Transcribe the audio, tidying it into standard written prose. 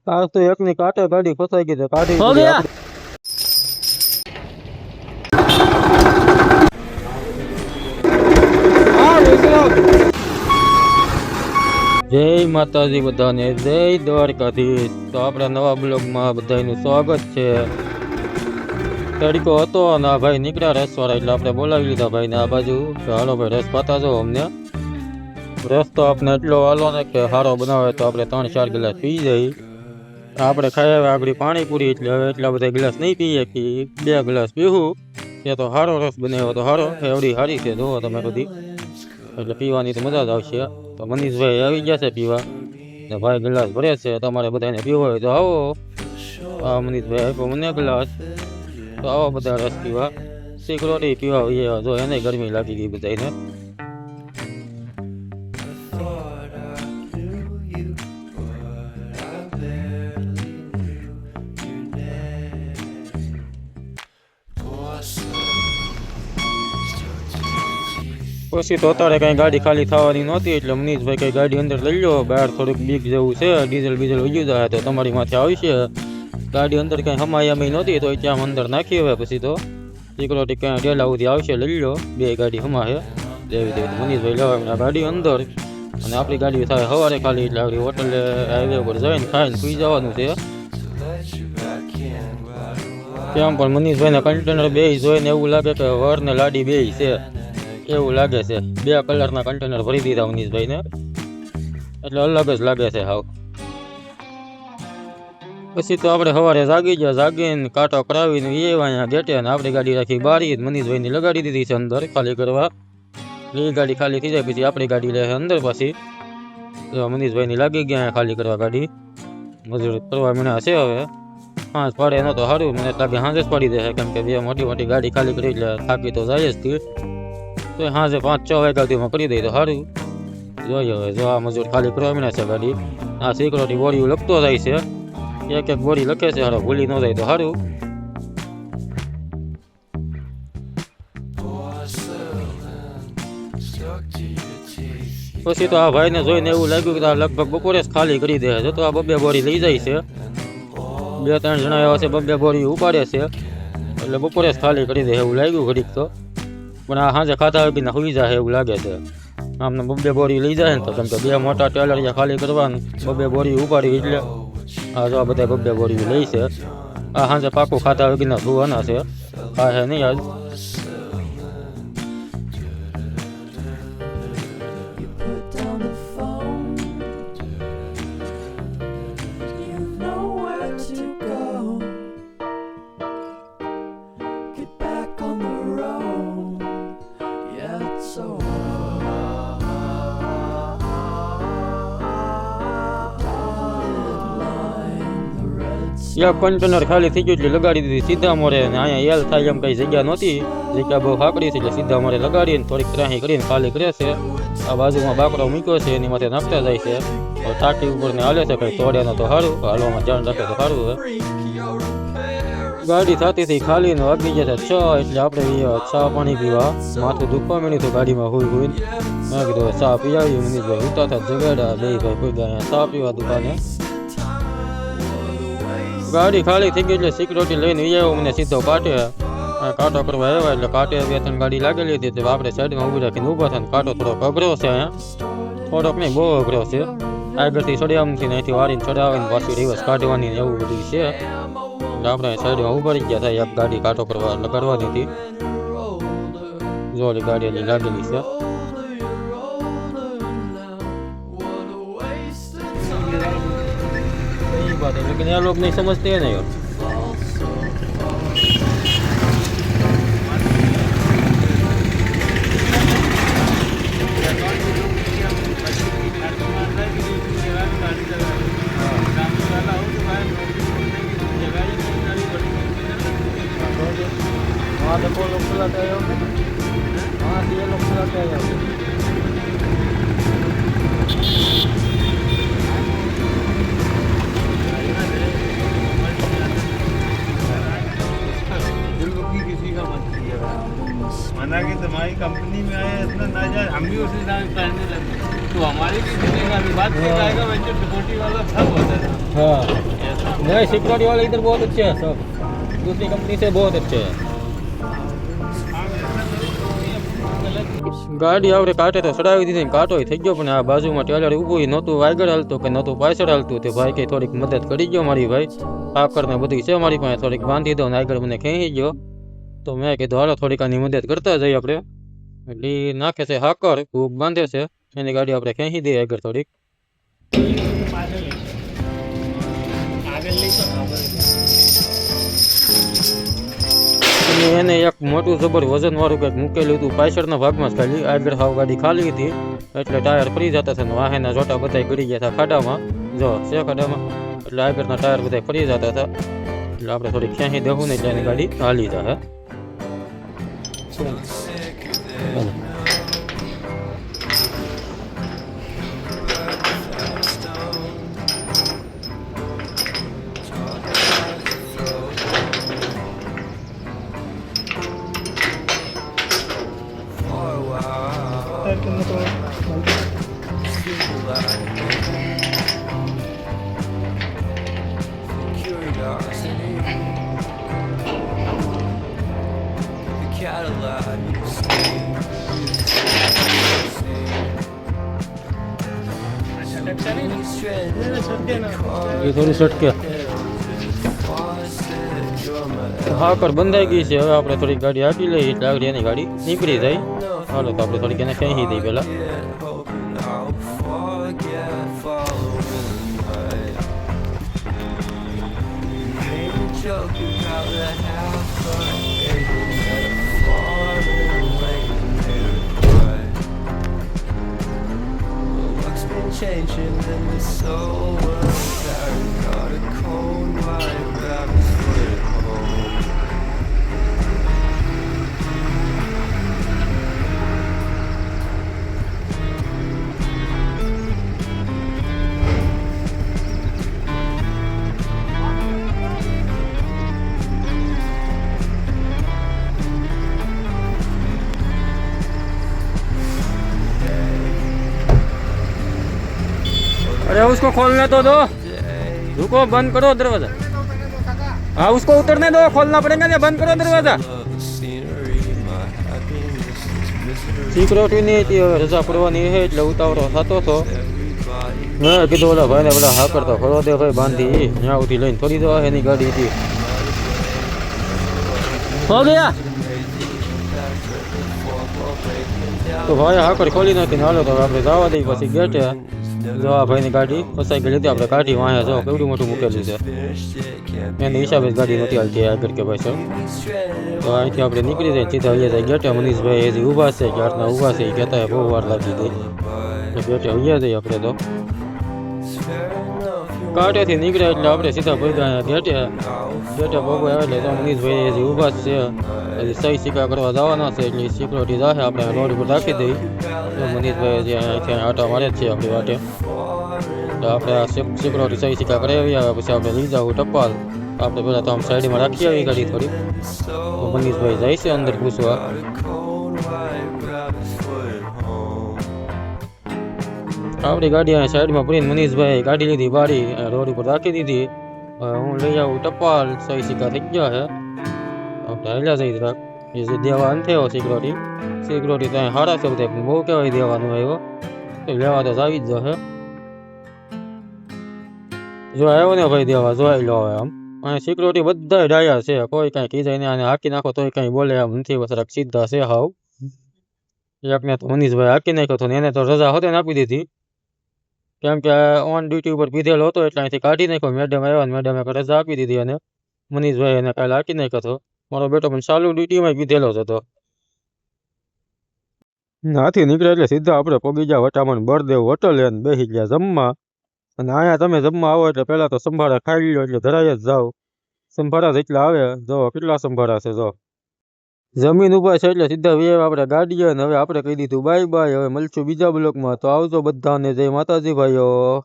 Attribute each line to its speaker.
Speaker 1: आज तो एक ने काटे गाड़ी फंसाई गई तो काटी
Speaker 2: हो गया।
Speaker 1: जय माताजी बधाने जय द्वारकाधीश। तो आपड़ा नवा ब्लॉग में बधाईનું स्वागत છે। તડકો હતો અને આ ભાઈ નીકળ્યા રસવાળા એટલે આપણે બોલાવી લીધા ભાઈને આ બાજુ કે હાલો ભાઈ રસ પાતા જો અમને રસ તો આપણે એટલો હાલો ને કે સારો બનાવે તો આપણે 3-4 ગ્લાસ પી જઈએ। આપણે ખાઈ આવ્યા આગળ પાણીપુરી એટલે હવે એટલા બધા ગ્લાસ નહીં પીએ કે 2 ગ્લાસ પીવું એ તો સારો રસ બનાવ્યો તો સારો એવડી સારી છે જુઓ તમે બધી એટલે પીવાની તો મજા જ આવશે। તો મનીષભાઈ આવી ગયા છે પીવા ને ભાઈ ગ્લાસ ભરે છે તમારે બધાને પીવો હોય તો આવો। આ મનીષભાઈ આપ્યો મને ગ્લાસ તો આવો બધા રસ પીવા સિક્રોટી પીવા હોઈએ જો એને ગરમી લાગી ગઈ બધાને। પછી તો અત્યારે કઈ ગાડી ખાલી થવાની નહોતી એટલે મનીષભાઈ કઈ ગાડી અંદર લઈ લો બહાર થોડુંક બીક જેવું છે ડીઝલ બીઝલ ઉગી જાય તો તમારી માથે આવશે। ગાડી અંદર કઈ હમાયામી નહોતી તો ત્યાં અંદર નાખી હવે પછી તો સિક્યોરિટી ક્યાં ડેલા સુધી આવશે લઈ લો 2 ગાડી હમાશે દેવી દેવી મનીષભાઈ લેવા ગાડી અંદર અને આપણી ગાડી થાય સવારે ખાલી એટલે આપણી હોટલે હાઈવે ઉપર જઈને ખાઈને સુઈ જવાનું છે। ત્યાં પણ મનીષભાઈના કન્ટેનર બે જોઈને એવું લાગે કે વર ને લાડી બે છે એવું લાગે છે। 2 કલરના કન્ટેનર ભરી દીધા મનીષભાઈને એટલે અલગ જ લાગે છે હાવ। પછી તો આપણે સવારે જાગી ગયા જાગીને કાંટો કરાવીને એ અહીંયા ગેટે અને આપણી ગાડી રાખી બારી મનીષભાઈની લગાડી દીધી છે અંદર ખાલી કરવા। એ ગાડી ખાલી થઈ જાય પછી આપણી ગાડી લે અંદર પાછી તો મનીષભાઈની લાગી ગયા ખાલી કરવા ગાડી મજૂર કરવા મીણા છે હવે હાંસ પાડે ન તો સારું મને લાગે હાંજે જ પાડી દે કેમ કે 2 મોટી મોટી ગાડી ખાલી કરી એટલે થાકી તો જાય જ થી તો હાજે 5-6 વાગ્યા સુધીમાં કરી દે તો સારું। જોઈએ હવે જો આ મજૂર ખાલી કરવા મીણા છે ગાડી આ સિક્યોરિટી બોડી લખતો જાય છે એક બોડી લખે છે હારો ભૂલી ન જાય તો સારું। પછી તો આ ભાઈને જોઈને એવું લાગ્યું કે આ લગભગ બપોરે જ ખાલી કરી દે છે તો આ 2 બોડી લઈ જાય છે 2-3 જણા એવા છે 2 બોડી ઉપાડે છે એટલે બપોરે જ ખાલી કરી દે એવું લાગ્યું ઘડીક તો પણ આ સાંજે ખાતા હોય કે સુઈ જાય એવું લાગે છે આમને 2 બોડી લઈ જાય ને તો કેમ કે 2 મોટા ટેલરિયા ખાલી કરવાનું 2 બોડી ઉપાડી એટલે આ જો બધા 2 બોડી લઈ છે આ સાંજે પાકું ખાતા હોય કે સુવાના છે આ હે નહીં આજ। એક કન્ટેનર ખાલી થઈ ગયું એટલે લગાડી દીધી સીધા મોરે ને અહીંયા એલ થાય એમ કઈ જગ્યા નહોતી જગ્યા બહુ ફાકડી છે એટલે સીધા મોરે લગાડીને થોડીક ત્રાહી કરીને ખાલી કરે છે। આ બાજુમાં બાકડો મૂક્યો છે એની માથે નાખતા જાય છે ટાંકી ઉપર ને હાલે છે કઈ તોડે ન તો સારું હાલવામાં ધ્યાન રાખે તો સારું છે। ગાડી થતી હતી ખાલી ને વાગી ગયા 6 એટલે આપણે ચા પાણી પીવા માથું દુખવા માંડ્યું તો ગાડીમાં હોય મેં કીધું ચા પી આવી મનીષભાઈ ઉતા હતા જગાડ્યા 2 ભાઈ કોઈ ગયા ચા પીવા દુકાને ગાડી ખાલી થઈ ગઈ એટલે સિક્યોરિટી લઈને આવ્યો મને સીધો કાંટે કાંટો કરવા આવ્યા એટલે કાંટે 2-3 ગાડી લાગેલી હતી તો આપણે સાઈડમાં ઊભી રાખીને ઊભા થાય કાંટો થોડોક અઘરો છે અહીંયા થોડોક નહીં બહુ અઘરો છે આગળથી ચડ્યામથી અહીંથી વાળીને ચડાવીને પાછી રિવર્સ કાઢવાની એવું બધું છે એટલે આપણે સાઈડમાં ઊભા રહી ગયા થાય એક ગાડી કાંટો કરવા લગાડવાની હતી જોલી ગાડી એની લાગેલી છે। लेकिन यार लोग नहीं समझते हैं नहीं वहाँ देखो लोग चलाते हैं वहाँ से ये लोग चलाते हैं
Speaker 3: मना कि तुम्हारी कंपनी में आए इतना ना जाए हम भी उसी तरह करने लगे तो हमारी भी सुनेगा अभी बात कर जाएगा वेंचर सिक्योरिटी वाला सब होता है।
Speaker 1: हाँ नहीं सिक्योरिटी वाले इधर बहुत अच्छे हैं सब, दूसरी कंपनी से बहुत अच्छे हैं। ગાડી આપણે કાંટે તો ચડાવી દીધી ને કાંટો થઈ ગયો, પણ આ બાજુમાં ટેલર ઊભું નહોતું આગળ હાલતું કે નહોતું પાછળ હાલતું. તે ભાઈ કે થોડીક મદદ કરી ગયો મારી ભાઈ, આકર ને બધી છે મારી પાસે, થોડીક બાંધી દો ને આગળ મને ખેંચી ગયો. તો મેં કીધું હાલો થોડીક આની મદદ કરતા જઈએ આપણે. એટલે ઈ નાખે છે હાકર, ભૂખ બાંધે છે, એની ગાડી આપણે ખેંચી દઈએ આગળ થોડીક. અને એને એક મોટું જબર વજન વાળું કંઈક મૂકેલું હતું પાછળના ભાગમાં જ, ખાલી આગળ હાવ ગાડી ખાલી હતી એટલે ટાયર ફરી જતા હતા ને વાહેના જોટા બધા ગળી ગયા હતા ખાડામાં, જો છે ખાડામાં, એટલે આગળના ટાયર બધા ફરી જતા હતા. એટલે આપણે થોડી ખેંચી દેવું ને એટલે એની ગાડી હાલી જાય. એ થોડું સટકે હાકર બંધાઈ ગઈ છે. હવે આપણે થોડીક ગાડી આપી લઈએ એટલે આગળ એની ગાડી નીકળી જાય. હાલો તો આપણે થોડીક એને ખેંચી દઈએ પેલા.
Speaker 2: Changing in the soul got a cold white rabbit's foot home.
Speaker 1: अरे उसको खोलने तो दो, रुको बंद करो दरवाजा. हाँ उसको उतरने दो, खोलना पड़ेगा ना, बंद करो दरवाजा. સિક્યોરિટી નહીં હતી, હવે રજા પડવાની છે એટલે ઉતાવળો થતો હતો. મેં કીધું ઓલા ભાઈને બધા હા કરતો ફરવા દે ભાઈ, બાંધી ત્યાં સુધી લઈને થોડી દવા એની ગાડી હતી. હો ગયા તો ભાઈ હાકર ખોલી નાખીને હાલો તો આપણે જવા દઈએ પછી ગેટે. જો આ ભાઈની ગાડી ફસાઈ ગઈ હતી, આપણે કાઢી વાંહે જો કેવડું મોટું મૂકેલું છે, એને હિસાબે જ ગાડી નથી હાલતી આગળ કે ભાઈ સર. તો અહીંથી આપણે નીકળી જાય સીધા અહીંયા જાય ગેટે. મનીષભાઈ હજી ઊભા છે, ક્યારના ઊભા છે, એ કહેતા બહુ વાર લાગી ગઈ. ગેટે અહીંયા જઈએ આપણે તો કાંટેથી નીકળ્યા એટલે આપણે સીધા પહોંચ્યા ગેટે. ગેટે ભોગો આવે એટલે તો મનીષભાઈ હજી ઊભા જ છે, હજી સહી સિક્કા કરવા જવાના છે એટલે સિક્યોરિટી જાહે આપણે રોડ ઉપર રાખી દઈએ. તો મનીષભાઈ હજી અહીંથી આટા મારે જ છે આપણી વાટે. તો આપણે આ સિક્યોરિટી સહી સિક્કા કરાવી આવે પછી આપણે લઈ જાવ ટપાલ. આપણે પહેલાં તો આમ સાઈડમાં રાખી આવી ગાડી થોડી. તો મનીષભાઈ જાય છે અંદર પૂછવા. આપણી ગાડી અહીંયા સાઈડમાં પડીને મનીષભાઈ ગાડી લીધી, બારી રોડ ઉપર રાખી દીધી. હું લઈ આવું ટપાલ, સહી સિક્કા થઈ ગયા છે. આપણે હાલ્યા જઈ રાખ એ જે દેવા અંતે આવ્યો સિક્યોરિટી તો અહીંયા સારા છે બધા, બહુ કહેવાય દેવાનું આવ્યો તો લેવા તો આવી જ જશે. જો આવ્યો ને ભાઈ દેવા, જોઈ લો હવે. આમ અહીંયા સિક્યોરિટી બધા ડાયા છે, કોઈ કાંઈ કીધે નહીં, આને હાકી નાખો તોય કાંઈ બોલે એમ નથી, બસ સીધા છે હાવ. એકને તો મનીષભાઈ હાકી નાખ્યો હતો ને એને તો રજા હોતે આપી દીધી, કેમ કે ઓન ડ્યુટી ઉપર પીધેલો હતો એટલે અહીંથી કાઢી નાખ્યો. મેડમ આવ્યા ને મેડમે રજા આપી દીધી અને મનીષભાઈ એને કાલે હાકી નાખ્યો હતો. મારો બેટો પણ ચાલુ ડ્યુટીમાં પીધેલો જ હતો. નાથી નીકળે એટલે સીધા આપણે પગી ગયા વટામણ બળદેવ હોટલ એને બેસી ગયા જમવા. અને અહીંયા તમે જમવા આવો એટલે પહેલાં તો સંભાળા ખાઈ લો એટલે ધરાઈ જ જાઓ. સંભાળા જેટલા આવે જો કેટલા સંભાળા છે, જો જમીન ઉભા છે એટલે સીધા વે આપણે ગાડીએ. અને હવે આપણે કહી દીધું બાય બાય, હવે મળશું બીજા બ્લોકમાં. તો આવજો બધાને, જય માતાજી ભાઈઓ.